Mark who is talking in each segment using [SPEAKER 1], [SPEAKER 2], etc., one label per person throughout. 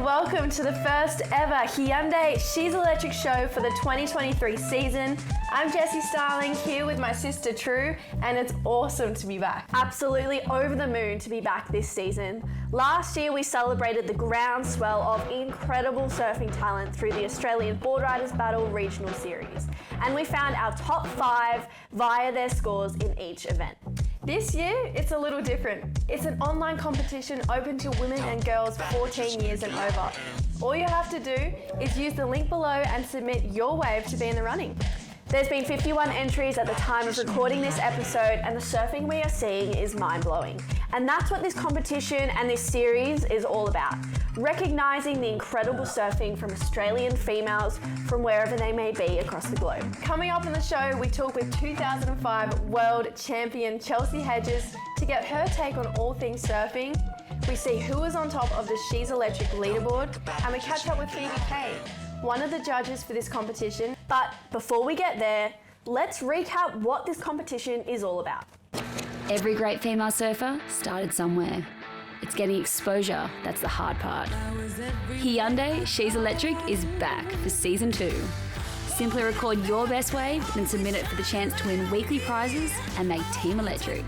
[SPEAKER 1] welcome to the first ever Hyundai She's Electric show for the 2023 season. I'm Jesse Starling here with my sister Tru, and it's awesome to be back. Absolutely over the moon to be back this season. Last year we celebrated the groundswell of incredible surfing talent through the Australian Board Riders Battle Regional Series, and we found our top 5 via their scores in each event. This year, it's a little different. It's an online competition open to women and girls 14 years and over. All you have to do is use the link below and submit your wave to be in the running. There's been 51 entries at the time of recording this episode, and the surfing we are seeing is mind-blowing. And that's what this competition and this series is all about. Recognising the incredible surfing from Australian females from wherever they may be across the globe. Coming up on the show, we talk with 2005 World Champion Chelsea Hedges to get her take on all things surfing. We see who is on top of the She's Electric leaderboard, and we catch up with Phoebe Kane, one of the judges for this competition. But before we get there, let's recap what this competition is all about.
[SPEAKER 2] Every great female surfer started somewhere. It's getting exposure that's the hard part. Hyundai She's Electric is back for season 2. Simply record your best wave, then submit it for the chance to win weekly prizes and make Team Electric.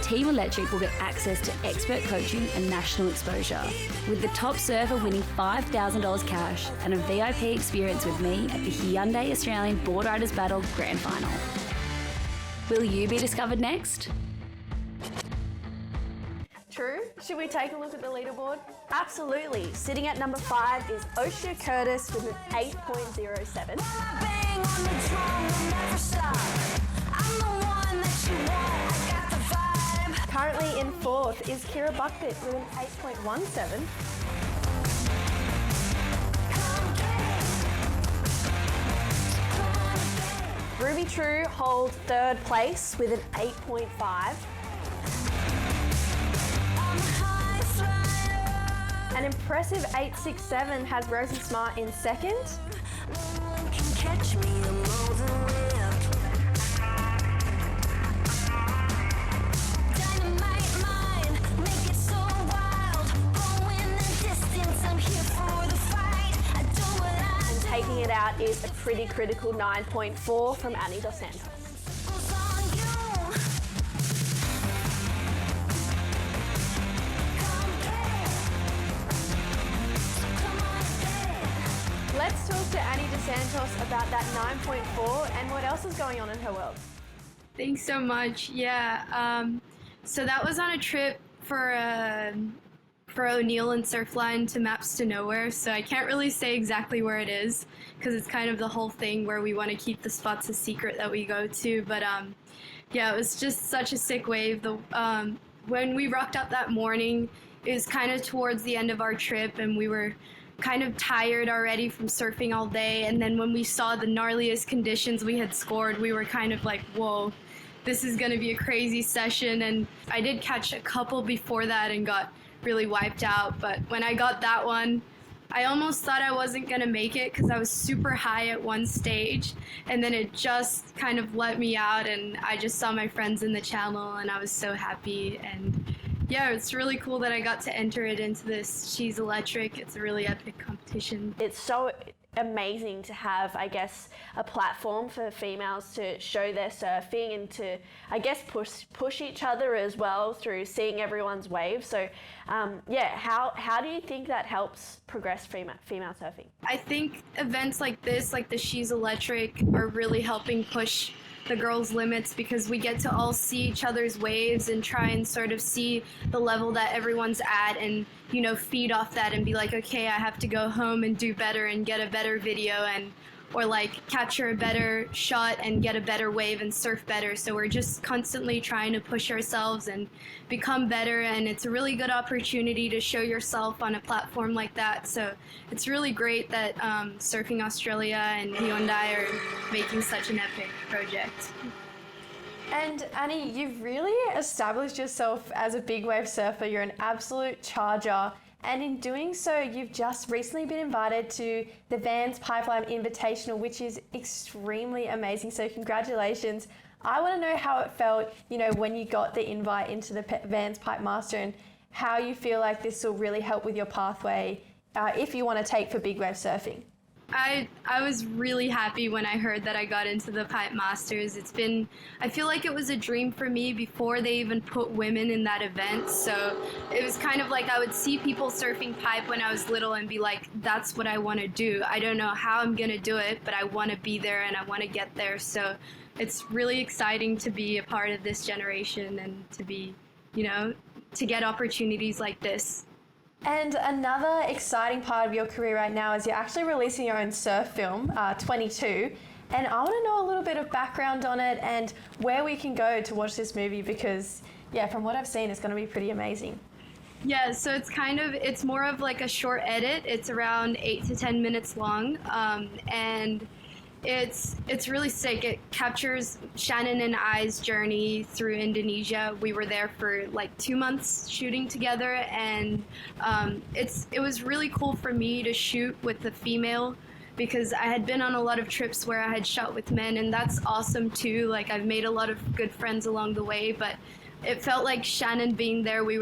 [SPEAKER 2] Team Electric will get access to expert coaching and national exposure, with the top surfer winning $5,000 cash and a VIP experience with me at the Hyundai Australian Board Riders Battle Grand Final. Will you be discovered next?
[SPEAKER 1] Tru, should we take a look at the leaderboard? Absolutely. Sitting at number 5 is Oshia Curtis with an 8.07. Currently in 4th is Kira Buckbit with an 8.17. Ruby Tru holds 3rd place with an 8.5. An impressive 8.67 has Rosie Smart in 2nd. And taking it out is a pretty critical 9.4 from Anne Dos Santos. Let's talk to Anne Dos Santos about that 9.4 and what else is going on in her world.
[SPEAKER 3] Thanks so much. Yeah, so that was on a trip for O'Neill and Surfline to Maps to Nowhere, so I can't really say exactly where it is because it's kind of the whole thing where we want to keep the spots a secret that we go to, but yeah, it was just such a sick wave. When we rocked up that morning, it was kind of towards the end of our trip, and we were kind of tired already from surfing all day, and then when we saw the gnarliest conditions we had scored, we were kind of like, whoa, this is going to be a crazy session. And I did catch a couple before that and got really wiped out, but when I got that one, I almost thought I wasn't going to make it because I was super high at one stage, and then it just kind of let me out, and I just saw my friends in the channel and I was so happy. And yeah, it's really cool that I got to enter it into this She's Electric. It's a really epic competition.
[SPEAKER 1] It's so amazing to have, I guess, a platform for females to show their surfing and to, I guess, push each other as well through seeing everyone's waves. So, yeah, how do you think that helps progress female surfing?
[SPEAKER 3] I think events like this, like the She's Electric, are really helping push the girls' limits because we get to all see each other's waves and try and sort of see the level that everyone's at and, you know, feed off that and be like, okay, I have to go home and do better and get a better video and or like capture a better shot and get a better wave and surf better. So we're just constantly trying to push ourselves and become better, and it's a really good opportunity to show yourself on a platform like that. So it's really great that Surfing Australia and Hyundai are making such an epic project.
[SPEAKER 1] And Annie, you've really established yourself as a big wave surfer. You're an absolute charger. And in doing so, you've just recently been invited to the Vans Pipeline Invitational, which is extremely amazing. So congratulations. I want to know how it felt, you know, when you got the invite into the Vans Pipe Master, and how you feel like this will really help with your pathway if you want to take for big wave surfing?
[SPEAKER 3] I was really happy when I heard that I got into the Pipe Masters. I feel like it was a dream for me before they even put women in that event. So it was kind of like I would see people surfing pipe when I was little and be like, that's what I want to do. I don't know how I'm going to do it, but I want to be there and I want to get there. So it's really exciting to be a part of this generation and to be, to get opportunities like this.
[SPEAKER 1] And another exciting part of your career right now is you're actually releasing your own surf film, 22. And I want to know a little bit of background on it and where we can go to watch this movie because, yeah, from what I've seen, it's going to be pretty amazing.
[SPEAKER 3] Yeah, so it's more of like a short edit. It's around 8 to 10 minutes long. And it's really sick. It captures Shannon and I's journey through Indonesia. We were there for like 2 months shooting together, and it was really cool for me to shoot with a female because I had been on a lot of trips where I had shot with men, and that's awesome too. Like I've made a lot of good friends along the way, but it felt like Shannon being there, we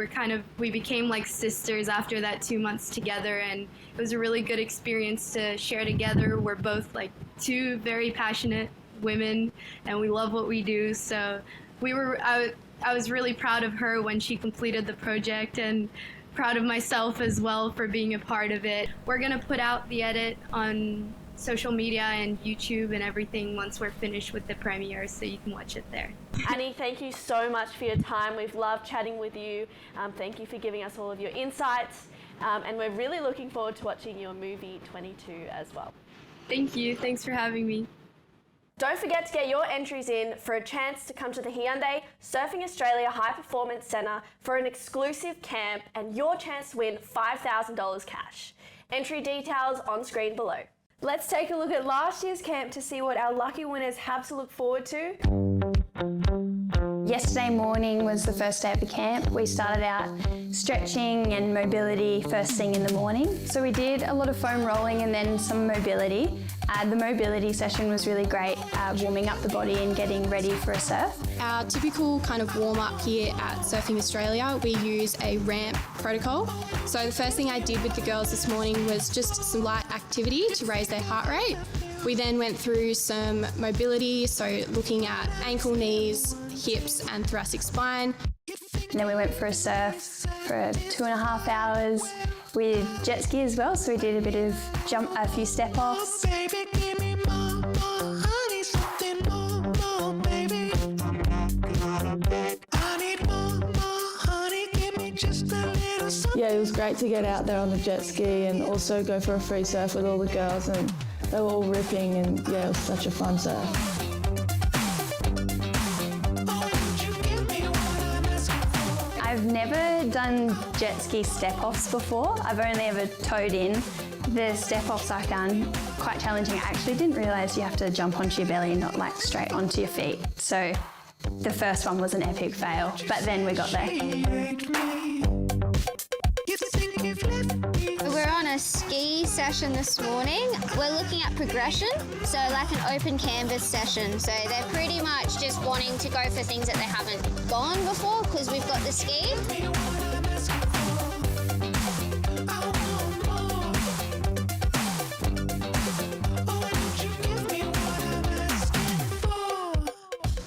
[SPEAKER 3] became like sisters after that 2 months together, and it was a really good experience to share together. We're both like two very passionate women, and we love what we do. So I was really proud of her when she completed the project, and proud of myself as well for being a part of it. We're gonna put out the edit on social media and YouTube and everything once we're finished with the premiere, so you can watch it there.
[SPEAKER 1] Annie, thank you so much for your time. We've loved chatting with you. Thank you for giving us all of your insights. And we're really looking forward to watching your movie 22 as well.
[SPEAKER 3] Thank you. Thanks for having me.
[SPEAKER 1] Don't forget to get your entries in for a chance to come to the Hyundai Surfing Australia High Performance Centre for an exclusive camp and your chance to win $5,000 cash. Entry details on screen below. Let's take a look at last year's camp to see what our lucky winners have to look forward to.
[SPEAKER 4] Yesterday morning was the first day of the camp. We started out stretching and mobility first thing in the morning. So we did a lot of foam rolling and then some mobility. The mobility session was really great, warming up the body and getting ready for a surf.
[SPEAKER 5] Our typical kind of warm-up here at Surfing Australia, we use a ramp protocol. So the first thing I did with the girls this morning was just some light activity to raise their heart rate. We then went through some mobility, so looking at ankle, knees, hips and thoracic spine.
[SPEAKER 4] And then we went for a surf for 2.5 hours with jet ski as well, so we did a bit of a few step-offs.
[SPEAKER 6] Yeah, it was great to get out there on the jet ski and also go for a free surf with all the girls, and they were all ripping, and yeah, it was such a fun surf.
[SPEAKER 4] I've never done jet ski step-offs before. I've only ever towed in. The step-offs I found quite challenging. I actually didn't realise you have to jump onto your belly, not like straight onto your feet. So the first one was an epic fail, but then we got there.
[SPEAKER 7] We're on a ski session this morning. We're looking at progression, so like an open canvas session. So they're pretty much just wanting to go for things that they haven't gone before because we've got the ski.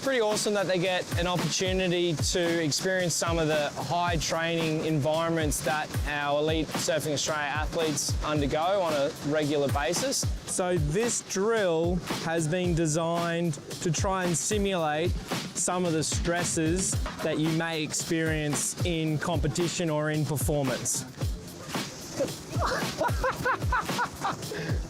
[SPEAKER 8] Pretty awesome that they get an opportunity to experience some of the high training environments that our elite Surfing Australia athletes undergo on a regular basis.
[SPEAKER 9] So this drill has been designed to try and simulate some of the stresses that you may experience in competition or in performance.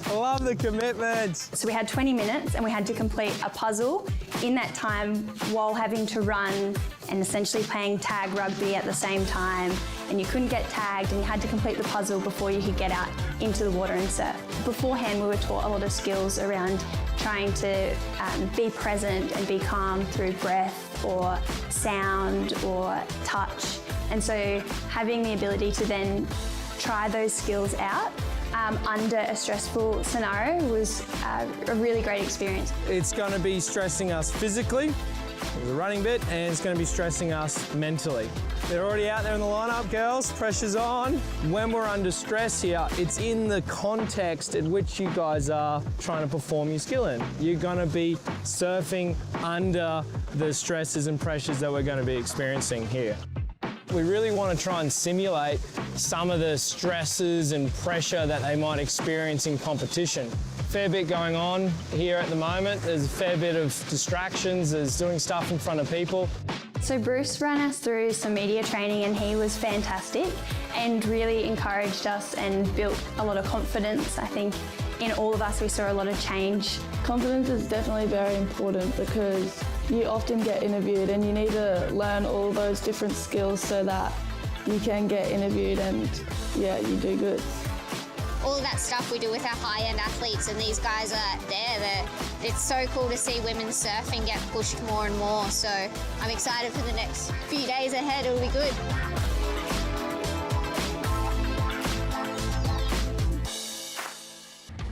[SPEAKER 9] I love the commitment.
[SPEAKER 4] So we had 20 minutes and we had to complete a puzzle in that time while having to run and essentially playing tag rugby at the same time. And you couldn't get tagged and you had to complete the puzzle before you could get out into the water and surf. Beforehand, we were taught a lot of skills around trying to be present and be calm through breath or sound or touch. And so having the ability to then try those skills out under a stressful scenario was a really great experience.
[SPEAKER 9] It's going to be stressing us physically, There's a running bit, and it's going to be stressing us mentally. They're already out there in the lineup, girls. Pressure's on. When we're under stress here, it's in the context at which you guys are trying to perform your skill in. You're going to be surfing under the stresses and pressures that we're going to be experiencing here. We really want to try and simulate some of the stresses and pressure that they might experience in competition. Fair bit going on here at the moment. There's a fair bit of distractions. There's doing stuff in front of people.
[SPEAKER 4] So Bruce ran us through some media training and he was fantastic and really encouraged us and built a lot of confidence. I think in all of us we saw a lot of change.
[SPEAKER 6] Confidence is definitely very important because you often get interviewed and you need to learn all those different skills so that you can get interviewed and yeah, you do good.
[SPEAKER 7] All of that stuff we do with our high-end athletes, and these guys are there. It's so cool to see women's surfing get pushed more and more. So I'm excited for the next few days ahead. It'll be good.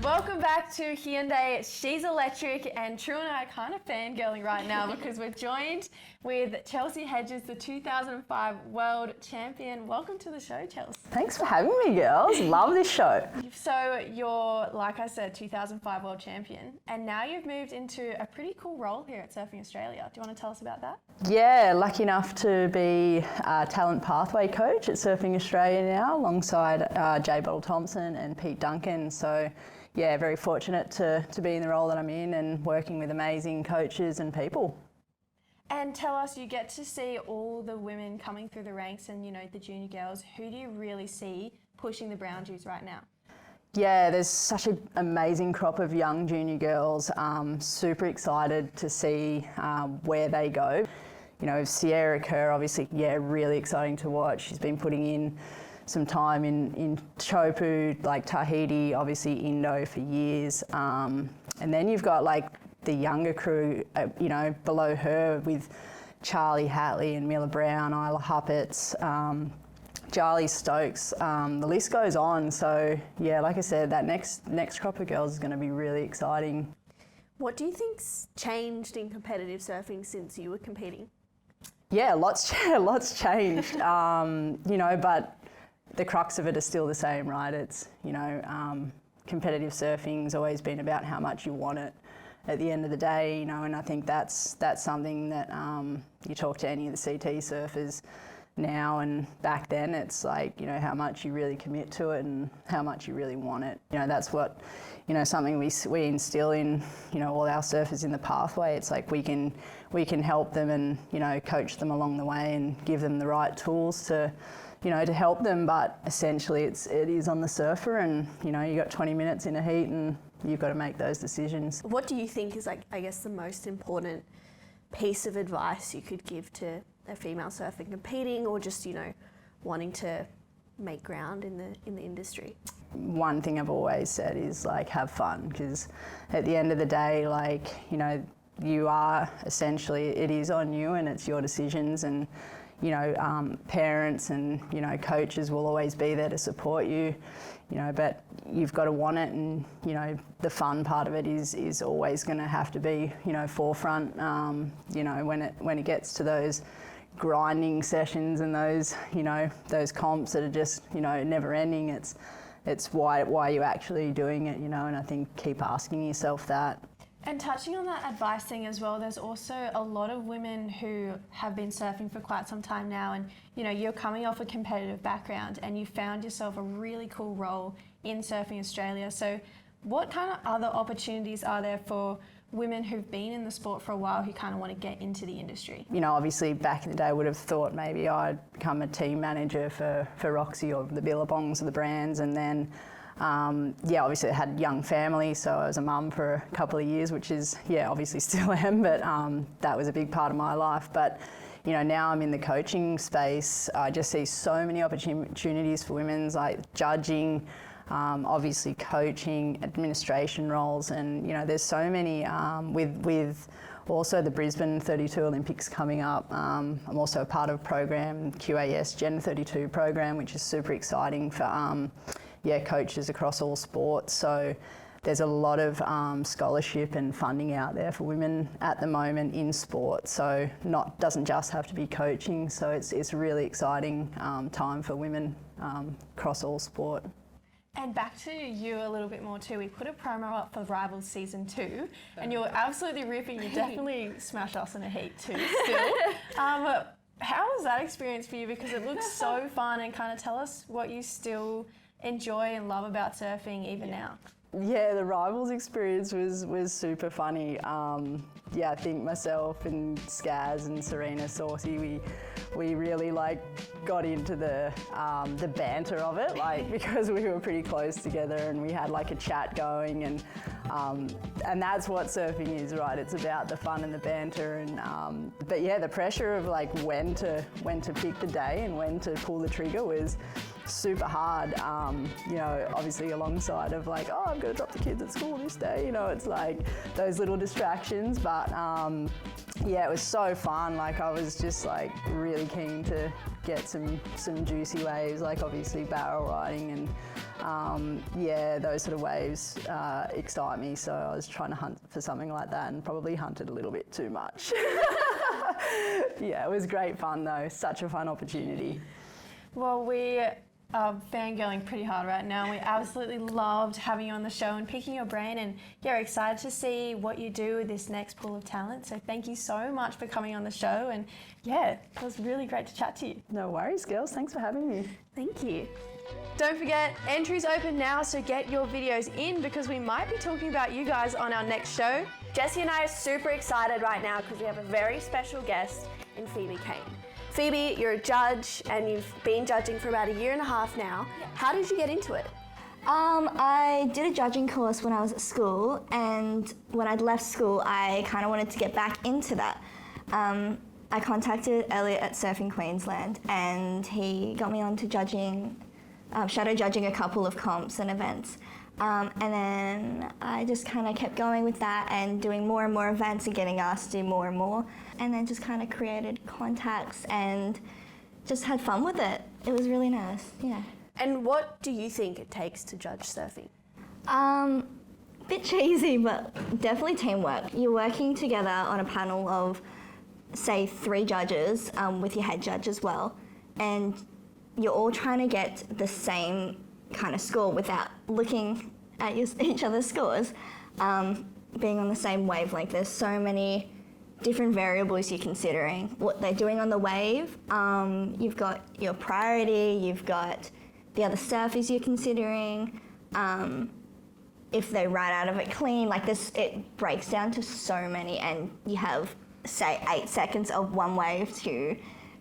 [SPEAKER 1] Welcome back to Hyundai She's Electric, and Tru and I are kind of fangirling right now because we're joined with Chelsea Hedges, the 2005 World Champion. Welcome to the show, Chelsea.
[SPEAKER 10] Thanks for having me, girls. Love this show.
[SPEAKER 1] So you're, like I said, 2005 World Champion, and now you've moved into a pretty cool role here at Surfing Australia. Do you want to tell us about that?
[SPEAKER 10] Yeah, lucky enough to be a talent pathway coach at Surfing Australia now, alongside Jay Bottle-Thompson and Pete Duncan. So yeah, very fortunate to be in the role that I'm in and working with amazing coaches and people.
[SPEAKER 1] And tell us, you get to see all the women coming through the ranks and, you know, the junior girls. Who do you really see pushing the boundaries right now?
[SPEAKER 10] Yeah, there's such an amazing crop of young junior girls. Super excited to see where they go. You know, Sierra Kerr, obviously, yeah, really exciting to watch. She's been putting in some time in Chopu, like Tahiti, obviously Indo for years. And then you've got like the younger crew, you know, below her with Charlie Hatley and Mila Brown, Isla Huppets, Charlie Stokes, the list goes on. So yeah, like I said, that next crop of girls is going to be really exciting.
[SPEAKER 1] What do you think's changed in competitive surfing since you were competing?
[SPEAKER 10] Yeah, lots changed, you know, but the crux of it is still the same, right? It's, you know, competitive surfing's always been about how much you want it at the end of the day, you know, and I think that's something that you talk to any of the CT surfers now and back then, it's like, you know, how much you really commit to it and how much you really want it. You know, that's what, you know, something we instill in, you know, all our surfers in the pathway. It's like we can help them and, you know, coach them along the way and give them the right tools to, you know, to help them, but essentially it is on the surfer, and, you know, you got 20 minutes in a heat and you've got to make those decisions.
[SPEAKER 1] What do you think is, like, I guess, the most important piece of advice you could give to a female surfer competing, or just, you know, wanting to make ground in the industry?
[SPEAKER 10] One thing I've always said is, like, have fun, because at the end of the day, like, you know, you are essentially, it is on you and it's your decisions, and you know, parents and, you know, coaches will always be there to support you, you know, but you've got to want it, and, you know, the fun part of it is always going to have to be, you know, forefront. You know, when it gets to those grinding sessions and those, you know, those comps that are just, you know, never ending, it's why you're actually doing it, you know, and I think keep asking yourself that.
[SPEAKER 1] And touching on that advice thing as well, there's also a lot of women who have been surfing for quite some time now, and, you know, you're coming off a competitive background and you found yourself a really cool role in Surfing Australia. So what kind of other opportunities are there for women who've been in the sport for a while who kind of want to get into the industry? You
[SPEAKER 10] know, obviously back in the day I would have thought maybe I'd become a team manager for Roxy or the Billabongs or the brands, and then yeah, obviously I had a young family, so I was a mum for a couple of years, which is, yeah, obviously still am, but that was a big part of my life. But, you know, now I'm in the coaching space. I just see so many opportunities for women's, like judging, obviously coaching, administration roles, and, you know, there's so many with also the Brisbane 32 Olympics coming up. I'm also a part of a program, QAS Gen 32 program, which is super exciting for yeah, coaches across all sports. So There's a lot of scholarship and funding out there for women at the moment in sport, so doesn't just have to be coaching, so it's a really exciting time for women across all sport.
[SPEAKER 1] And back to you a little bit more too. We put a promo up for Rivals Season 2 and you're absolutely ripping. You definitely smashed us in a heat too still. How was that experience for you? Because it looks so fun, and kind of tell us what you still enjoy and love about surfing even now.
[SPEAKER 10] Yeah, the Rivals experience was super funny. I think myself and Skaz and Serena Saucy, we really got into the banter of it, because we were pretty close together and we had a chat going, and that's what surfing is, right? It's about the fun and the banter, and but yeah, the pressure of when to pick the day and when to pull the trigger was super hard, obviously alongside of I'm going to drop the kids at school this day, it's those little distractions, but it was so fun. I was just really keen to get some juicy waves, obviously barrel riding, and those sort of waves excite me, so I was trying to hunt for something like that and probably hunted a little bit too much. Yeah, it was great fun though, such a fun opportunity.
[SPEAKER 1] Well, we are fangirling pretty hard right now. We absolutely loved having you on the show and picking your brain, and we're excited to see what you do with this next pool of talent. So thank you so much for coming on the show, and it was really great to chat to you.
[SPEAKER 10] No worries, girls. Thanks for having me.
[SPEAKER 1] Thank you. Don't forget, entries open now, so get your videos in because we might be talking about you guys on our next show. Jesse and I are super excited right now because we have a very special guest in Phoebe Kane. Phoebe, you're a judge and you've been judging for about 1.5 years now. Yeah. How did you get into it?
[SPEAKER 11] I did a judging course when I was at school, and when I'd left school I kind of wanted to get back into that. I contacted Elliot at Surfing Queensland and he got me onto judging, shadow judging a couple of comps and events. And then I just kind of kept going with that and doing more and more events and getting asked to do more and more, and then just kind of created contacts and just had fun with it. It was really nice, yeah.
[SPEAKER 1] And what do you think it takes to judge surfing?
[SPEAKER 11] Bit cheesy, but definitely teamwork. You're working together on a panel of, say, 3 judges with your head judge as well, and you're all trying to get the same kind of score without looking at each other's scores, being on the same wavelength. There's so many different variables you're considering. What they're doing on the wave, you've got your priority, you've got the other surfers you're considering, if they ride out of it clean, it breaks down to so many, and you have, say, 8 seconds of one wave to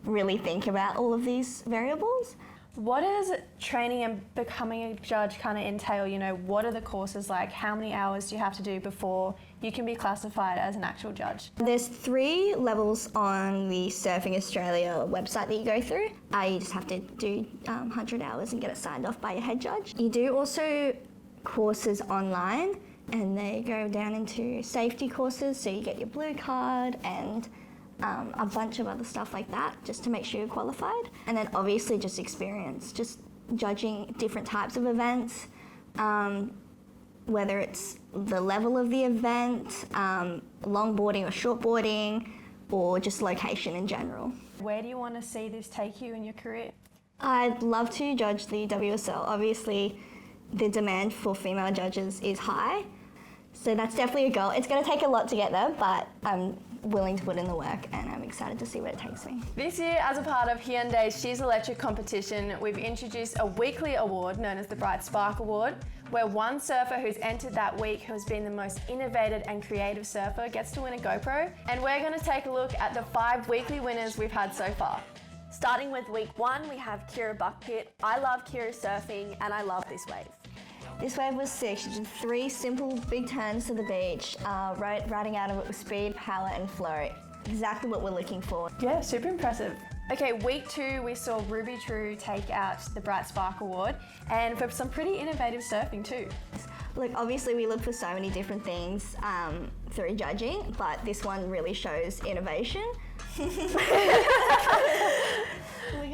[SPEAKER 11] really think about all of these variables.
[SPEAKER 1] What does training and becoming a judge kind of entail? What are the courses like? How many hours do you have to do before you can be classified as an actual judge?
[SPEAKER 11] There's 3 levels on the Surfing Australia website that you go through. You just have to do 100 hours and get it signed off by your head judge. You do also courses online, and they go down into safety courses, so you get your blue card and a bunch of other stuff like that, just to make sure you're qualified. And then obviously just experience, just judging different types of events, whether it's the level of the event, longboarding or shortboarding, or just location in general.
[SPEAKER 1] Where do you want to see this take you in your career?
[SPEAKER 11] I'd love to judge the WSL. Obviously, the demand for female judges is high, so that's definitely a goal. It's going to take a lot to get there, but I'm willing to put in the work, and I'm excited to see where it takes me.
[SPEAKER 1] This year, as a part of Hyundai's She's Electric competition, we've introduced a weekly award known as the Bright Spark Award, where one surfer who's entered that week who has been the most innovative and creative surfer gets to win a GoPro. And we're going to take a look at the 5 weekly winners we've had so far. Starting with week 1, we have Kira Buckpit. I love Kira's surfing and I love this wave.
[SPEAKER 11] This wave was sick. She did 3 simple big turns to the beach, riding out of it with speed, power and flow. Exactly what we're looking for.
[SPEAKER 1] Yeah, super impressive. Okay, week 2 we saw Ruby Tru take out the Bright Spark Award, and for some pretty innovative surfing too.
[SPEAKER 11] Look, obviously we look for so many different things through judging, but this one really shows innovation.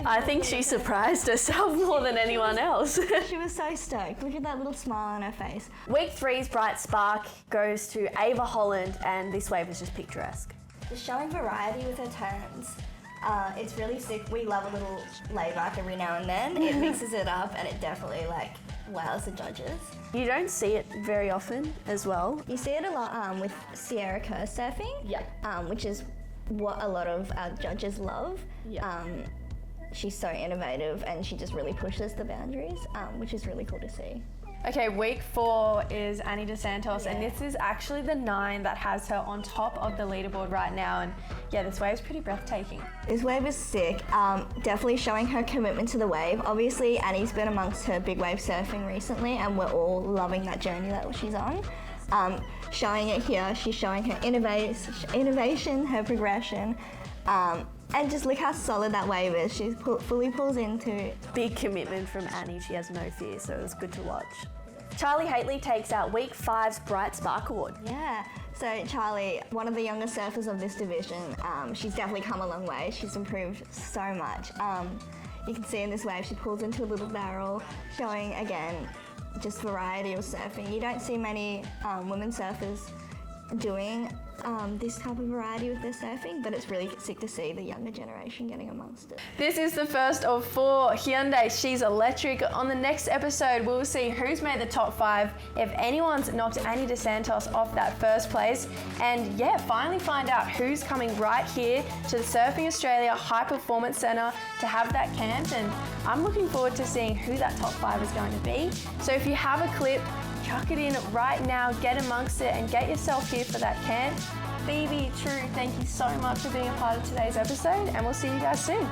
[SPEAKER 1] I think she surprised herself more than anyone else.
[SPEAKER 11] She was so stoked. Look at that little smile on her face.
[SPEAKER 1] Week 3's Bright Spark goes to Ava Holland, and this wave is just picturesque.
[SPEAKER 11] Just showing variety with her turns. It's really sick. We love a little layback every now and then. It mixes it up and it definitely wows the judges.
[SPEAKER 1] You don't see it very often as well.
[SPEAKER 11] You see it a lot with Sierra Kerr surfing, which is what a lot of our judges love. She's so innovative and she just really pushes the boundaries, which is really cool to see.
[SPEAKER 1] Okay, week 4 is Anne Dos Santos, and this is actually the 9 that has her on top of the leaderboard right now. And yeah, this wave's pretty breathtaking.
[SPEAKER 11] This wave is sick. Definitely showing her commitment to the wave. Obviously, Annie's been amongst her big wave surfing recently, and we're all loving that journey that she's on. Showing it here, she's showing her innovation, her progression. And just look how solid that wave is. She fully pulls into it.
[SPEAKER 1] Big commitment from Annie. She has no fear, so it was good to watch. Charlie Haitley takes out week 5's Bright Spark Award.
[SPEAKER 11] Yeah, so Charlie, one of the younger surfers of this division, she's definitely come a long way. She's improved so much. You can see in this wave she pulls into a little barrel, showing again just variety of surfing. You don't see many women surfers doing this type of variety with their surfing, but it's really sick to see the younger generation getting amongst it.
[SPEAKER 1] This is the first of 4 Hyundai She's Electric. On the next episode, we'll see who's made the top 5, if anyone's knocked Anne Dos Santos off that first place, and yeah, finally find out who's coming right here to the Surfing Australia High Performance Centre to have that camp, and I'm looking forward to seeing who that top 5 is going to be. So if you have a clip, chuck it in right now, get amongst it and get yourself here for that camp. Phoebe, Tru, thank you so much for being a part of today's episode, and we'll see you guys soon.